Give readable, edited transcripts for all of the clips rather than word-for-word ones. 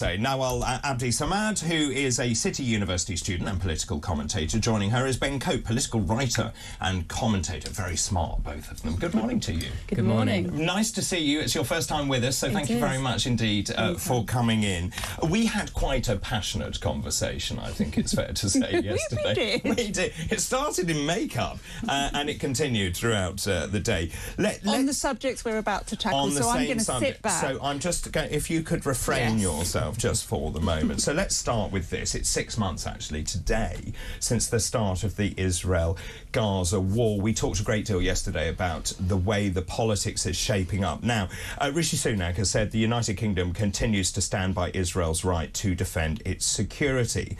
Nawal Abdi Samad, who is a City University student and political commentator. Joining her is Ben Cope, political writer and commentator. Very smart, both of them. Good morning to you. Good morning. Nice to see you. It's your first time with us, so thank you very much indeed for coming in. We had quite a passionate conversation, I think it's fair to say, yesterday. We did. It started in makeup and it continued throughout the day. On the subjects we're about to tackle, so I'm going to sit back. So I'm just going, if you could refrain yourself just for the moment. So let's start with this. It's 6 months actually today since the start of the Israel-Gaza war. We talked a great deal yesterday about the way the politics is shaping up. Now, Rishi Sunak has said the United Kingdom continues to stand by Israel's right to defend its security.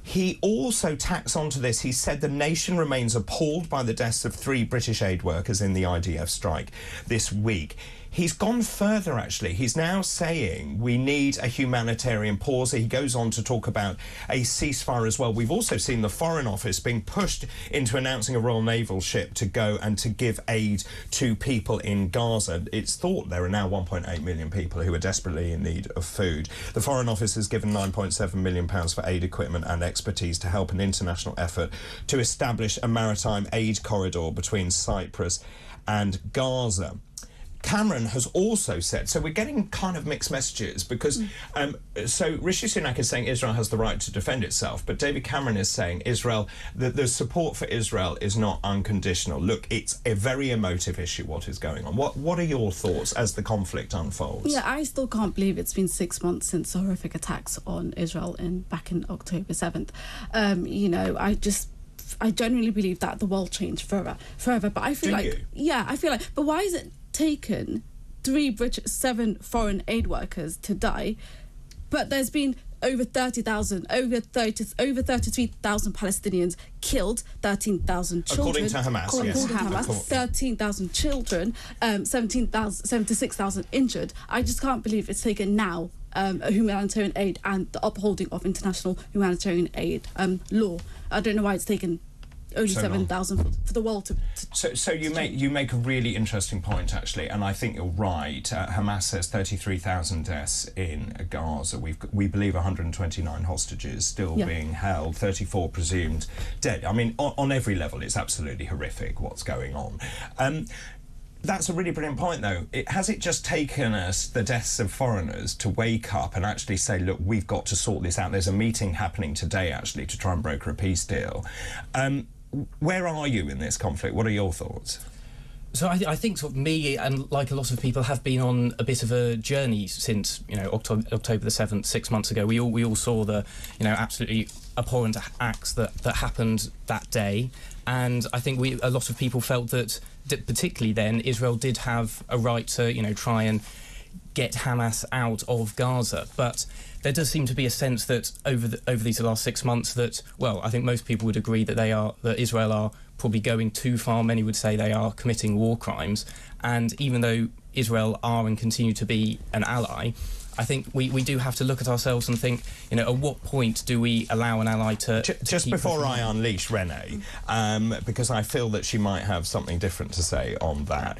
He also tacks onto this. He said the nation remains appalled by the deaths of 3 British aid workers in the IDF strike this week. He's gone further, actually. He's now saying we need a humanitarian pause. He goes on to talk about a ceasefire as well. We've also seen the Foreign Office being pushed into announcing a Royal Naval ship to go and to give aid to people in Gaza. It's thought there are now 1.8 million people who are desperately in need of food. The Foreign Office has given £9.7 million for aid equipment and expertise to help an international effort to establish a maritime aid corridor between Cyprus and Gaza. Cameron has also said, so we're getting kind of mixed messages because, so Rishi Sunak is saying Israel has the right to defend itself, but David Cameron is saying Israel, the support for Israel is not unconditional. Look, it's a very emotive issue, what is going on. What are your thoughts as the conflict unfolds? Yeah, I still can't believe it's been 6 months since horrific attacks on Israel back in October 7th. You know, I genuinely believe that the world changed forever. But I feel but why is it taken 7 foreign aid workers to die, but there's been over 33,000 Palestinians killed, 13,000 children. According to Hamas, 13,000 children, 76,000 injured. I just can't believe it's taken now humanitarian aid and the upholding of international humanitarian aid law. I don't know why it's taken only 7,000 for the world to So you make a really interesting point, actually, and I think you're right. Hamas says 33,000 deaths in Gaza. We believe 129 hostages still being held, 34 presumed dead. I mean, on every level, it's absolutely horrific what's going on. That's a really brilliant point, though. Has it just taken us, the deaths of foreigners, to wake up and actually say, look, we've got to sort this out? There's a meeting happening today, actually, to try and broker a peace deal. Where are you in this conflict? What are your thoughts? So I think sort of me and like a lot of people have been on a bit of a journey since, you know, October the 7th, 6 months ago. We all saw the, you know, absolutely abhorrent acts that happened that day, and I think a lot of people felt that particularly then Israel did have a right to, you know, try and get Hamas out of Gaza. But there does seem to be a sense that over these last 6 months that, well, I think most people would agree that that Israel are probably going too far. Many would say they are committing war crimes. And even though Israel are and continue to be an ally, I think we do have to look at ourselves and think, you know, at what point do we allow an ally to just before I unleash Rayner, because I feel that she might have something different to say on that.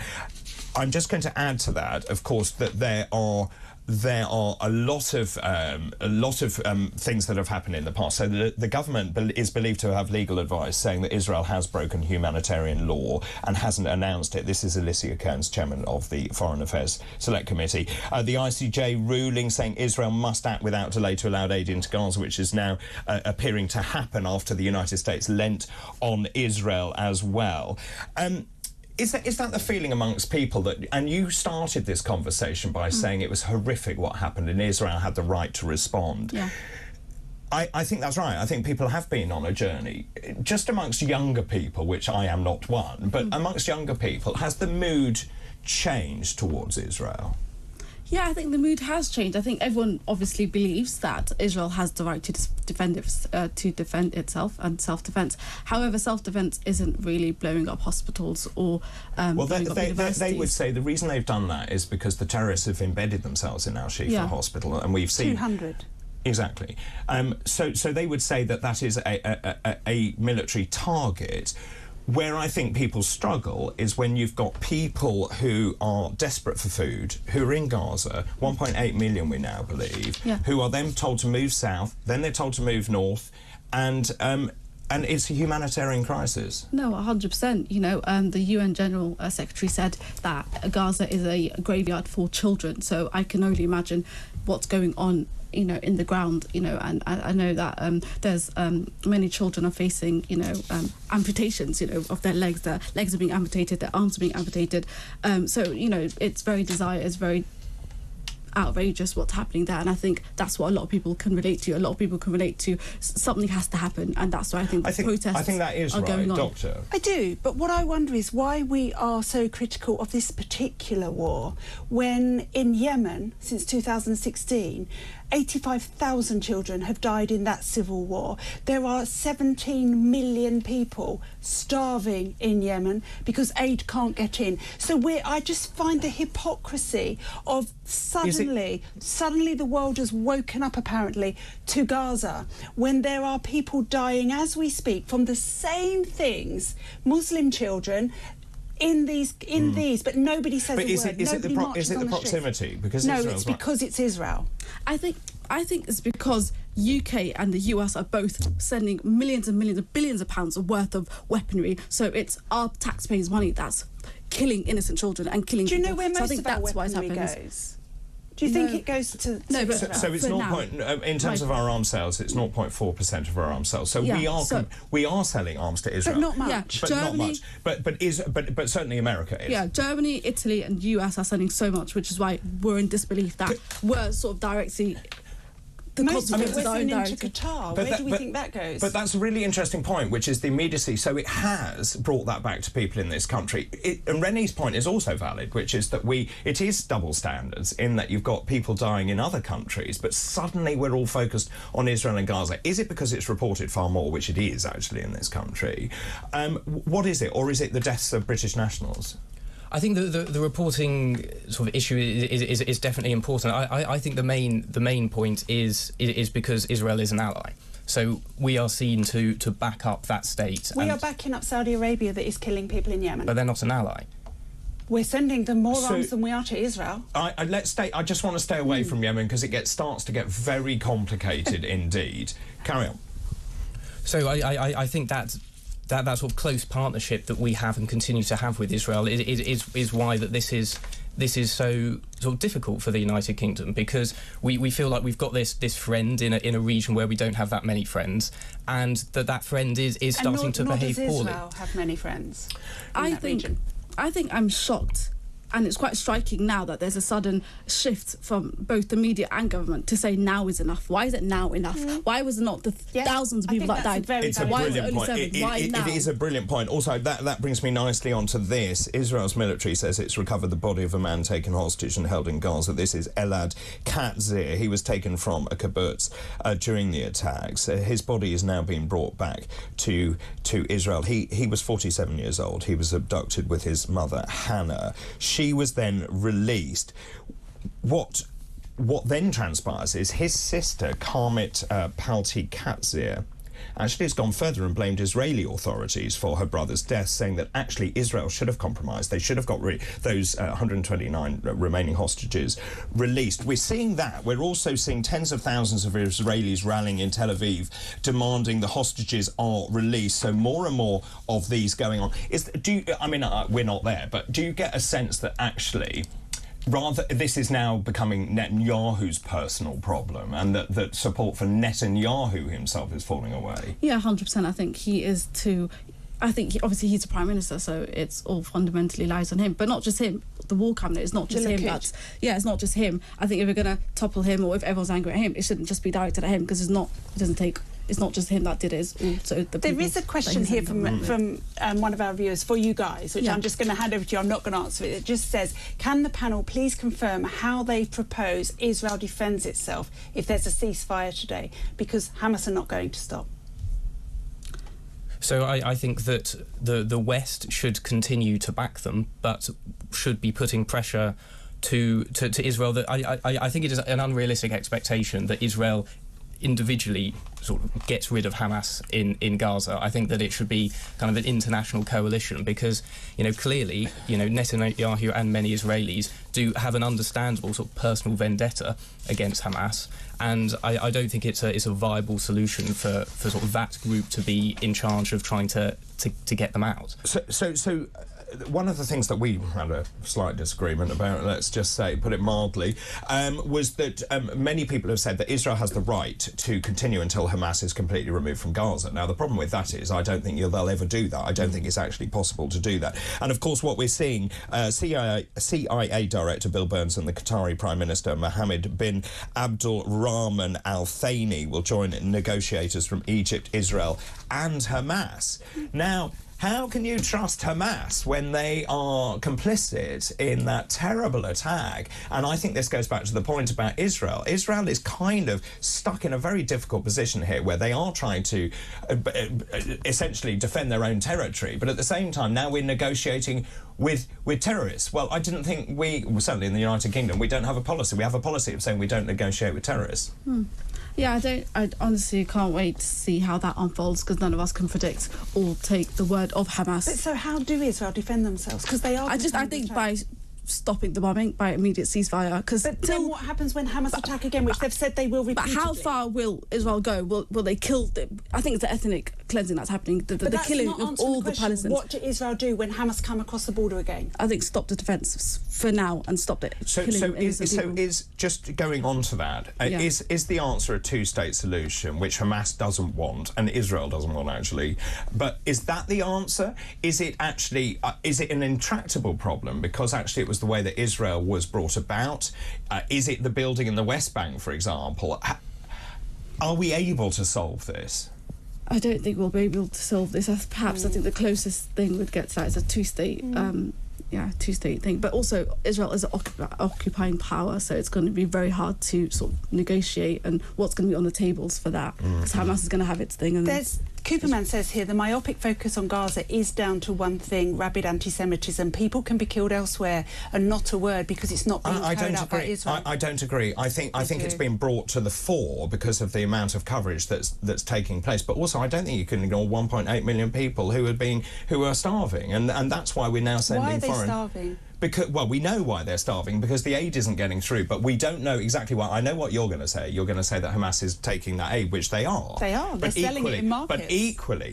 I'm just going to add to that, of course, that there are a lot of things that have happened in the past. So the government is believed to have legal advice saying that Israel has broken humanitarian law and hasn't announced it. This is Alicia Kearns, chairman of the Foreign Affairs Select Committee. The ICJ ruling saying Israel must act without delay to allow aid into Gaza, which is now appearing to happen after the United States lent on Israel as well. Is that the feeling amongst people that, and you started this conversation by saying it was horrific what happened and Israel had the right to respond. Yeah. I think that's right. I think people have been on a journey. Just amongst younger people, which I am not one, but amongst younger people, has the mood changed towards Israel? Yeah, I think the mood has changed. I think everyone obviously believes that Israel has the right to defend itself and self-defense. However, self-defense isn't really blowing up hospitals or well, they would say the reason they've done that is because the terrorists have embedded themselves in Al-Shifa hospital, and we've seen 200. Exactly. So they would say that is a military target. Where I think people struggle is when you've got people who are desperate for food, who are in Gaza, 1.8 million we now believe, who are then told to move south, then they're told to move north, and it's a humanitarian crisis. No, 100%. You know, the UN General Secretary said that Gaza is a graveyard for children, so I can only imagine what's going on, you know, in the ground, you know, and I know that there's many children are facing, you know, amputations, you know, of their legs. Their legs are being amputated, their arms are being amputated. So, you know, it's very very outrageous what's happening there, and I think that's what a lot of people can relate to. A lot of people can relate to something has to happen, and that's why I think protests I think that is are right, going on. Doctor. I do, but what I wonder is why we are so critical of this particular war when in Yemen, since 2016, 85,000 children have died in that civil war. There are 17 million people starving in Yemen because aid can't get in. So I just find the hypocrisy of suddenly the world has woken up apparently to Gaza when there are people dying as we speak from the same things, Muslim children, in these, but nobody says a word. Is it the proximity? Because no, Israel's it's because it's Israel. I think it's because UK and the US are both sending millions and millions of billions of pounds worth of weaponry. So it's our taxpayers' money that's killing innocent children and killing people. Do you know where most of our weaponry goes? Do you think it goes to no, but so it's in terms of our arms sales, it's 0.4% of our arms sales. So we are selling arms to Israel, but not much. Yeah, Germany, not much. But certainly America is. Yeah, Germany, Italy, and US are sending so much, which is why we're in disbelief that we're sort of directly. Most of it was into Qatar. Where do we think that goes? But that's a really interesting point, which is the immediacy. So it has brought that back to people in this country. And René's point is also valid, which is that it is double standards in that you've got people dying in other countries, but suddenly we're all focused on Israel and Gaza. Is it because it's reported far more, which it is actually in this country? What is it? Or is it the deaths of British nationals? I think the reporting sort of issue is definitely important. I think the main point is because Israel is an ally. So we are seen to back up that state. We are backing up Saudi Arabia that is killing people in Yemen. But they're not an ally. We're sending them more arms than we are to Israel. I just want to stay away from Yemen because it starts to get very complicated indeed. Carry on. So I think that sort of close partnership that we have and continue to have with Israel is why that this is so sort of difficult for the United Kingdom, because we feel like we've got this friend in a region where we don't have that many friends, and that friend is starting to behave poorly. Nor does Israel have many friends in that region. I think I'm shocked, and it's quite striking now that there's a sudden shift from both the media and government to say now is enough. Why is it now enough? Why was it not the thousands of people that died? It's a brilliant point. It is a brilliant point. Also, that brings me nicely onto this. Israel's military says it's recovered the body of a man taken hostage and held in Gaza. This is Elad Katzir. He was taken from a kibbutz during the attacks. His body is now being brought back to Israel. He was 47 years old. He was abducted with his mother, Hannah. She was then released. What then transpires is his sister, Karmit Palti Katzir, actually has gone further and blamed Israeli authorities for her brother's death, saying that actually Israel should have compromised. They should have got those 129 remaining hostages released. We're seeing that. We're also seeing tens of thousands of Israelis rallying in Tel Aviv, demanding the hostages are released. So more and more of these going on. We're not there, but do you get a sense that actually rather this is now becoming Netanyahu's personal problem, and that support for Netanyahu himself is falling away? Yeah, 100%. I think he is too. I think obviously he's the Prime Minister, so it's all fundamentally lies on him. But not just him. The war cabinet is not just him. It's not just him. I think if we're going to topple him, or if everyone's angry at him, it shouldn't just be directed at him, because it's not just him that did it. It's also the There is a question here from one of our viewers for you guys, which I'm just going to hand over to you. I'm not going to answer it. It just says, can the panel please confirm how they propose Israel defends itself if there's a ceasefire today? Because Hamas are not going to stop. So I think that the West should continue to back them, but should be putting pressure to Israel. That I think it is an unrealistic expectation that Israel individually sort of gets rid of Hamas in Gaza. I think that it should be kind of an international coalition because, clearly, Netanyahu and many Israelis do have an understandable sort of personal vendetta against Hamas. And I don't think it's a viable solution for sort of that group to be in charge of trying to get them out. So one of the things that we had a slight disagreement about, let's just say, put it mildly, was that many people have said that Israel has the right to continue until Hamas is completely removed from Gaza. Now, the problem with that is I don't think they'll ever do that. I don't think it's actually possible to do that. And, of course, what we're seeing, CIA Director Bill Burns and the Qatari Prime Minister Mohammed bin Abdul Rahman Al Thani will join negotiators from Egypt, Israel and Hamas. Now, how can you trust Hamas when they are complicit in that terrible attack? And I think this goes back to the point about Israel. Israel is kind of stuck in a very difficult position here where they are trying to essentially defend their own territory, but at the same time now we're negotiating with terrorists. Well, I didn't think certainly in the United Kingdom, we don't have a policy. We have a policy of saying we don't negotiate with terrorists. Yeah, I honestly can't wait to see how that unfolds because none of us can predict or take the word of Hamas. But so how do Israel defend themselves? Because they are... I think by stopping the bombing, by immediate ceasefire. But then what happens when Hamas attack again, which they've said they will repeatedly? But how far will Israel go? Will they kill... I think it's the ethnic cleansing that's happening, the killing of all the Palestinians. What do Israel do when Hamas come across the border again? I think stop the defence for now and stop it. So is just going on to that, is the answer a two-state solution, which Hamas doesn't want and Israel doesn't want, actually? But is that the answer? Is it actually... is it an intractable problem because actually it was the way that Israel was brought about? Is it the building in the West Bank, for example? Are we able to solve this? I don't think we'll be able to solve this. Perhaps I think the closest thing we'd get to that is a two-state two-state thing. But also, Israel is an occupying power, so it's going to be very hard to sort of negotiate and what's going to be on the tables for that. Because Hamas is going to have its thing. And Cooperman says here, the myopic focus on Gaza is down to one thing, rabid anti-Semitism. People can be killed elsewhere and not a word because it's not being carried out by Israel. I don't agree. I think it's been brought to the fore because of the amount of coverage that's taking place. But also, I don't think you can ignore 1.8 million people who are starving, and that's why we're now sending foreign... Why are they starving? Because, well, we know why they're starving, because the aid isn't getting through, but we don't know exactly why. I know what you're going to say. You're going to say that Hamas is taking that aid, which they are. They are. They're selling it in markets.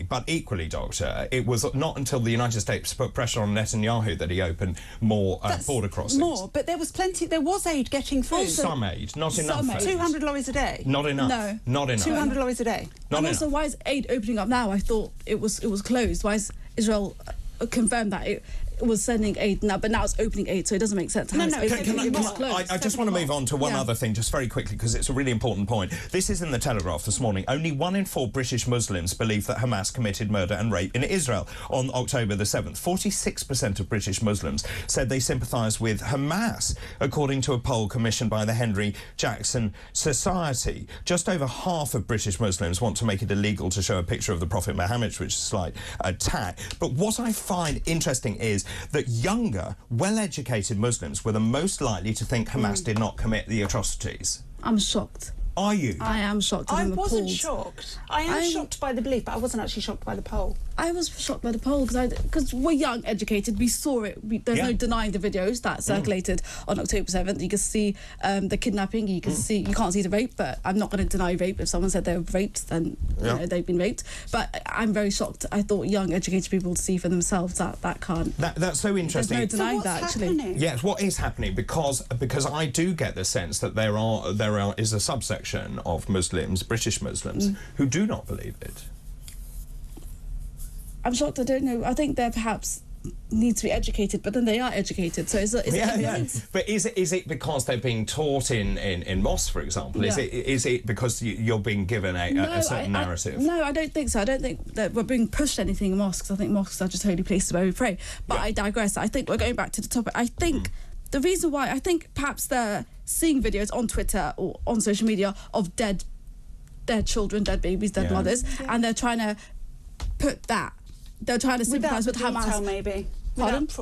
But equally, Doctor, it was not until the United States put pressure on Netanyahu that he opened more border crossings. But there was aid getting through. Some aid, not enough. Some aid. 200 lorries a day. Not enough. No. Not enough. 200 lorries a day. And also, why is aid opening up now? I thought it was closed. Why is Israel confirmed that it was sending aid now, but now it's opening aid, so it doesn't make sense. I just want to move on to one other thing, just very quickly, because it's a really important point. This is in the Telegraph this morning. Only 1 in 4 British Muslims believe that Hamas committed murder and rape in Israel on October the 7th. 46% of British Muslims said they sympathise with Hamas, according to a poll commissioned by the Henry Jackson Society. Just over half of British Muslims want to make it illegal to show a picture of the Prophet Muhammad, which is a slight attack. But what I find interesting is that younger, well-educated Muslims were the most likely to think Hamas did not commit the atrocities. I'm shocked. Are you? I am shocked. I wasn't shocked. I am shocked by the belief, but I wasn't actually shocked by the poll. I was shocked by the poll because we're young, educated. We saw it. There's no denying the videos that circulated on October 7th. You can see the kidnapping. You can see. You can't see the rape, but I'm not going to deny rape. If someone said they were raped, then you know, they've been raped. But I'm very shocked. I thought young, educated people to see for themselves that can't. That's so interesting. There's no denying that actually. Happening? Yes, what is happening? Because I do get the sense that there is a subsection of Muslims, British Muslims, who do not believe it. I'm shocked. I don't know. I think they perhaps need to be educated, but then they are educated. So is it But is it because they're being taught in mosques, for example? Yeah. Is it because you're being given a certain narrative? No, I don't think so. I don't think that we're being pushed anything in mosques. I think mosques are just holy places where we pray. But I digress. I think we're going back to the topic. I think the reason why, I think perhaps they're seeing videos on Twitter or on social media of dead children, dead babies, dead mothers, and they're trying to put that. They're trying to sympathise with Hamas. Maybe.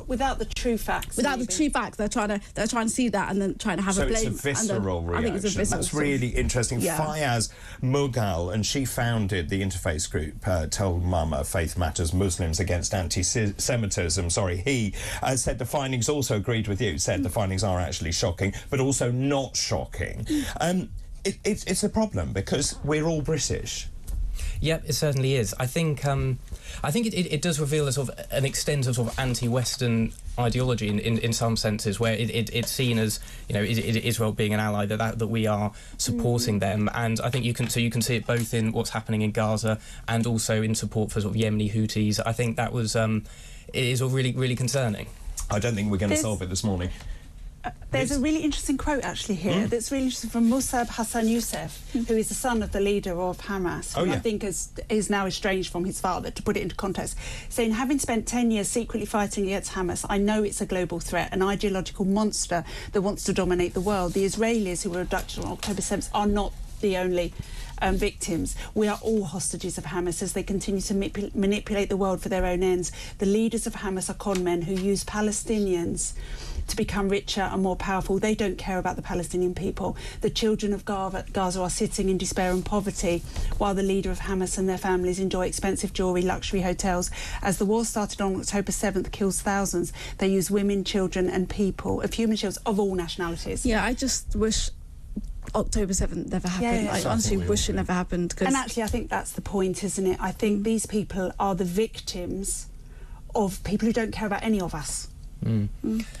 without the true facts. Without the true facts, they're trying to see that and then trying to have a blame. So it's a visceral reaction. I think it's a visceral. That's really interesting. Yeah. Fayaz Mughal, and she founded the interfaith group Tell Mama Faith Matters Muslims Against Anti-Semitism. He said the findings, also agreed with you, said the findings are actually shocking, but also not shocking. It's a problem because we're all British. Yep, it certainly is. I think it does reveal a sort of an extent of sort of anti-Western ideology in some senses, where it's seen as, you know, Israel being an ally, that we are supporting them, and I think you can see it both in what's happening in Gaza and also in support for sort of Yemeni Houthis. I think that was it is all really concerning. I don't think we're going to solve it this morning. There's a really interesting quote actually here that's really interesting from Musab Hassan Youssef, who is the son of the leader of Hamas, who I think is now estranged from his father, to put it into context, saying, having spent 10 years secretly fighting against Hamas, I know it's a global threat, an ideological monster that wants to dominate the world. The Israelis who were abducted on October 7th are not the only victims. We are all hostages of Hamas as they continue to manipulate the world for their own ends. The leaders of Hamas are con men who use Palestinians to become richer and more powerful. They don't care about the Palestinian people. The children of Gaza are sitting in despair and poverty while the leader of Hamas and their families enjoy expensive jewellery, luxury hotels. As the war started on October 7th, kills thousands, they use women, children and people, of human shields of all nationalities. Yeah, I just wish October 7th never happened. I honestly wish it never happened. And actually, I think that's the point, isn't it? I think these people are the victims of people who don't care about any of us.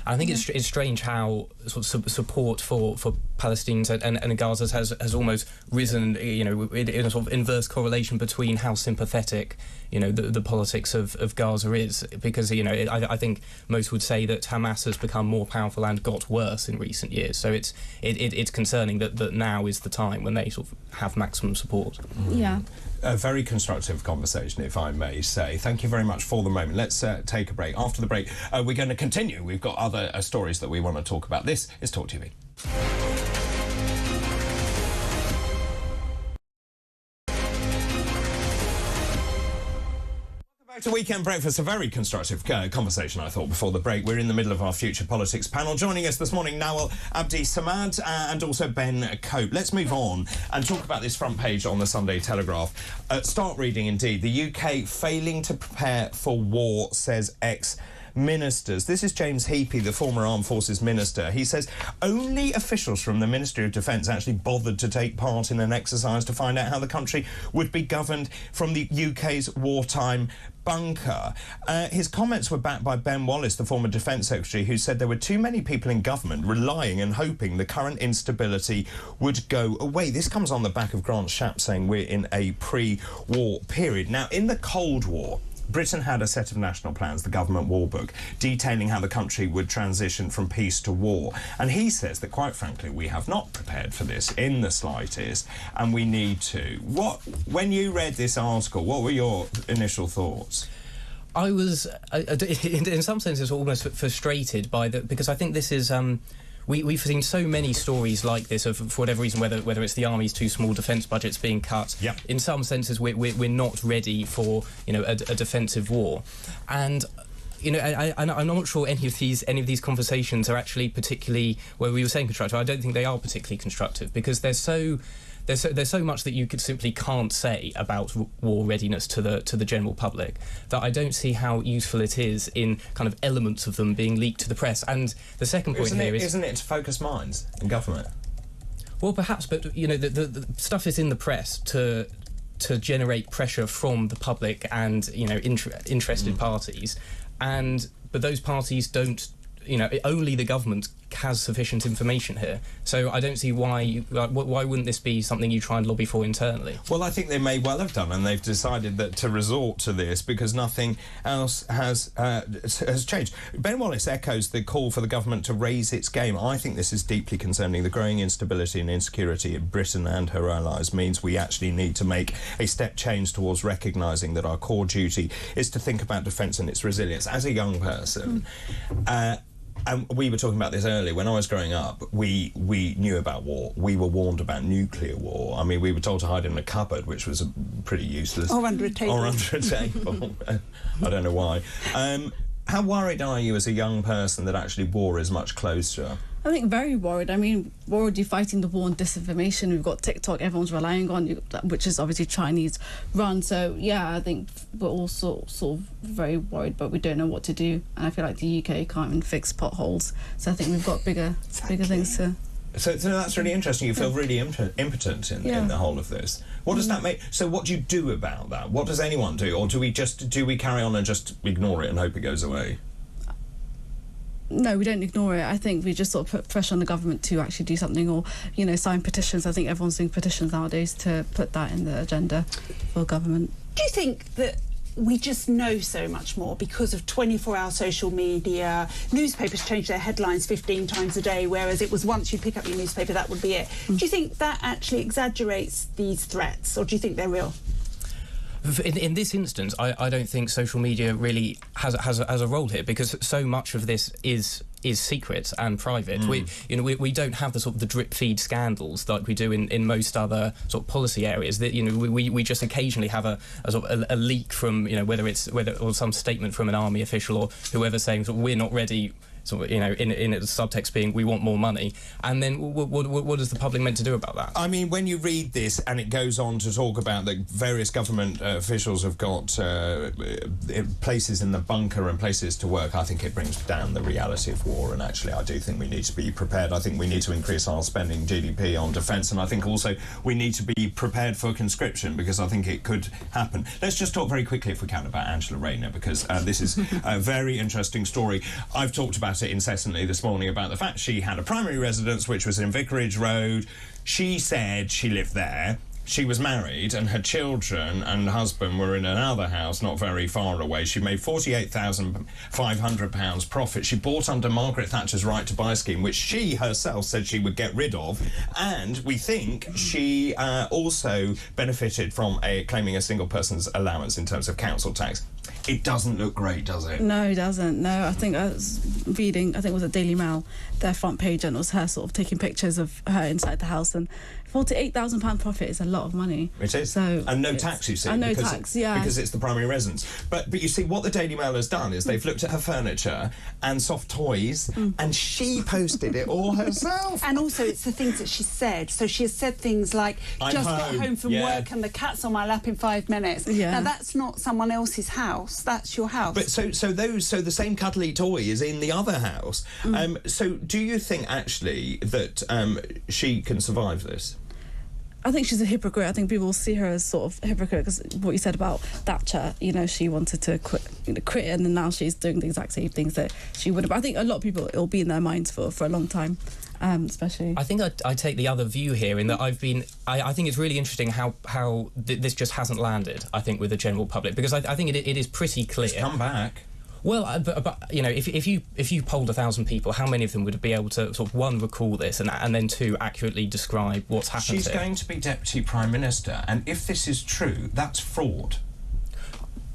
I think it's strange how sort of support for Palestinians and Gaza has almost risen, you know, in a sort of inverse correlation between how sympathetic, you know, the politics of Gaza is, because, you know, I think most would say that Hamas has become more powerful and got worse in recent years. So it's concerning that now is the time when they sort of have maximum support. Yeah. A very constructive conversation, if I may say. Thank you very much for the moment. Let's take a break. After the break, we're going to continue. We've got other stories that we want to talk about. This is TalkTV. To Weekend Breakfast, a very constructive conversation, I thought, before the break. We're in the middle of our Future Politics panel. Joining us this morning, Nawal Abdi Samad and also Ben Cope. Let's move on and talk about this front page on the Sunday Telegraph. Start reading, indeed. The UK failing to prepare for war, says ex-ministers. This is James Heapy, the former Armed Forces Minister. He says only officials from the Ministry of Defence actually bothered to take part in an exercise to find out how the country would be governed from the UK's wartime bunker. His comments were backed by Ben Wallace, the former Defence Secretary, who said there were too many people in government relying and hoping the current instability would go away. This comes on the back of Grant Shapps saying we're in a pre-war period. Now, in the Cold War, Britain had a set of national plans, the Government War Book, detailing how the country would transition from peace to war. And he says that, quite frankly, we have not prepared for this in the slightest, and we need to. When you read this article, what were your initial thoughts? I was, in some senses, almost frustrated by because I think this is... We've seen so many stories like this of, for whatever reason, whether it's the army's too small defence budgets being cut. Yep. In some senses, we're not ready for, you know, a defensive war, and you know, I'm not sure any of these conversations are actually particularly, where we were saying constructive. I don't think they are particularly constructive, because there's so much that you simply can't say about war readiness to the general public that I don't see how useful it is in kind of elements of them being leaked to the press. And the second point isn't it to focus minds in government? Well, perhaps, but you know, the stuff is in the press to generate pressure from the public and, you know, interested parties, but those parties don't. You know, only the government has sufficient information here. So I don't see why wouldn't this be something you try and lobby for internally? Well, I think they may well have done, and they've decided that to resort to this because nothing else has changed. Ben Wallace echoes the call for the government to raise its game. I think this is deeply concerning. The growing instability and insecurity in Britain and her allies means we actually need to make a step change towards recognising that our core duty is to think about defence and its resilience. As a young person, and we were talking about this earlier. When I was growing up, we knew about war. We were warned about nuclear war. I mean, we were told to hide in a cupboard, which was pretty useless. Or under a table. Or under a table. I don't know why. How worried are you as a young person that actually war is much closer? I think very worried. I mean, we're already fighting the war on disinformation. We've got TikTok, everyone's relying on, which is obviously Chinese run. So, yeah, I think we're all sort of very worried, but we don't know what to do. And I feel like the UK can't even fix potholes. So I think we've got bigger things to... So that's really interesting. You feel really impotent in the whole of this. What does that make? So what do you do about that? What does anyone do? Or do we carry on and just ignore it and hope it goes away? No, we don't ignore it. I think we just sort of put pressure on the government to actually do something, or, you know, sign petitions. I think everyone's doing petitions nowadays to put that in the agenda for government. Do you think that we just know so much more because of 24-hour social media? Newspapers change their headlines 15 times a day, whereas it was once you'd pick up your newspaper, that would be it. Do you think that actually exaggerates these threats, or do you think they're real? In this instance, I don't think social media really has a role here, because so much of this is secret and private. We don't have the sort of the drip feed scandals like we do in most other sort of policy areas. That, you know, we just occasionally have a sort of a leak from, you know, whether or some statement from an army official or whoever saying sort of, we're not ready. So, you know, in the subtext being, we want more money. And then what is the public meant to do about that? I mean, when you read this and it goes on to talk about that various government officials have got places in the bunker and places to work, I think it brings down the reality of war. And actually, I do think we need to be prepared. I think we need to increase our spending GDP on defence. And I think also we need to be prepared for conscription, because I think it could happen. Let's just talk very quickly, if we can, about Angela Rayner, because this is a very interesting story. I've talked about it incessantly this morning about the fact she had a primary residence which was in Vicarage Road. She said she lived there. She was married and her children and husband were in another house not very far away. She made £48,500 profit. She bought under Margaret Thatcher's Right to Buy scheme, which she herself said she would get rid of. And we think she also benefited from claiming a single person's allowance in terms of council tax. It doesn't look great, does it? No, it doesn't. No, I think I was reading, I think it was a Daily Mail, their front page, and it was her sort of taking pictures of her inside the house, and £48,000 profit is a lot of money. It is. So and no tax, you see. And no tax, yeah. Because it's the primary residence. But you see, what the Daily Mail has done is they've looked at her furniture and soft toys, and she posted it all herself. And also, it's the things that she said. So she has said things like, just got home from work and the cat's on my lap in 5 minutes. Yeah. Now, that's not someone else's house. That's your house. But so the same cuddly toy is in the other house. So do you think, actually, that she can survive this? I think she's a hypocrite. I think people see her as sort of hypocrite, because what you said about Thatcher, you know, she wanted to quit, and then now she's doing the exact same things that she would have. I think a lot of people, it'll be in their minds for a long time, especially. I think I take the other view here in that I think it's really interesting how this just hasn't landed, I think, with the general public, because I think it is pretty clear. It's come back. Well, but you know, if you polled 1,000 people, how many of them would be able to sort of, one, recall this, and then two, accurately describe what's happened? She's going to be Deputy Prime Minister, and if this is true, that's fraud.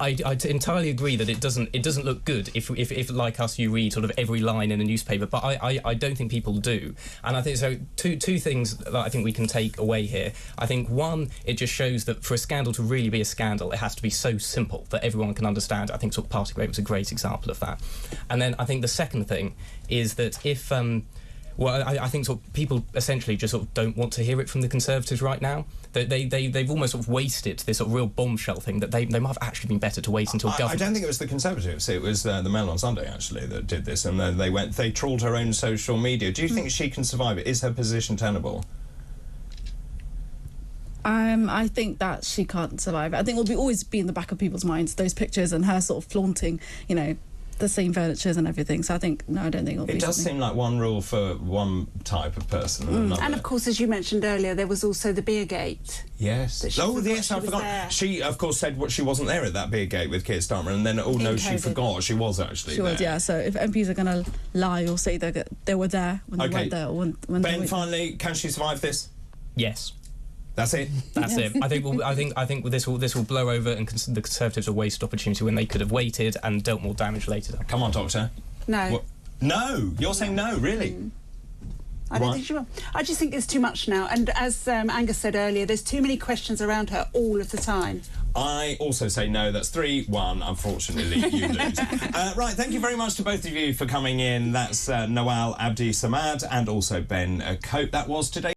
I entirely agree that it doesn't look good if like us you read sort of every line in a newspaper, but I don't think people do. And I think so two things that I think we can take away here. I think one, it just shows that for a scandal to really be a scandal, it has to be so simple that everyone can understand. I think sort of Partygate was a great example of that. And then I think the second thing is that if I think sort of people essentially just sort of don't want to hear it from the Conservatives right now. They've almost sort of wasted this sort of real bombshell thing that they might have actually been better to wait until government. I don't think it was the Conservatives. It was the Mail on Sunday, actually, that did this, and then they trawled her own social media. Do you think she can survive it? Is her position tenable? I think that she can't survive it. I think it will always be in the back of people's minds, those pictures and her sort of flaunting, you know, the same furnitures and everything. So I don't think it'll be. It does seem like one rule for one type of person and another. And of course, as you mentioned earlier, there was also the beer gate. Yes. Yes, I forgot. She, of course, said she wasn't there at that beer gate with Keir Starmer, and then she forgot she was actually there. She was, yeah. So if MPs are going to lie or say that they were there when they weren't there, or when Ben, finally, can she survive this? Yes. That's it. That's it. I think this will blow over, and the Conservatives will waste opportunity when they could have waited and dealt more damage later. Come on, Doctor. No. What? No. You're saying no, really? I don't think she will. I just think there's too much now. And as Angus said earlier, there's too many questions around her all of the time. I also say no. That's 3-1. Unfortunately, you lose. Right, thank you very much to both of you for coming in. That's Noel Abdi Samad and also Ben Cope. That was today.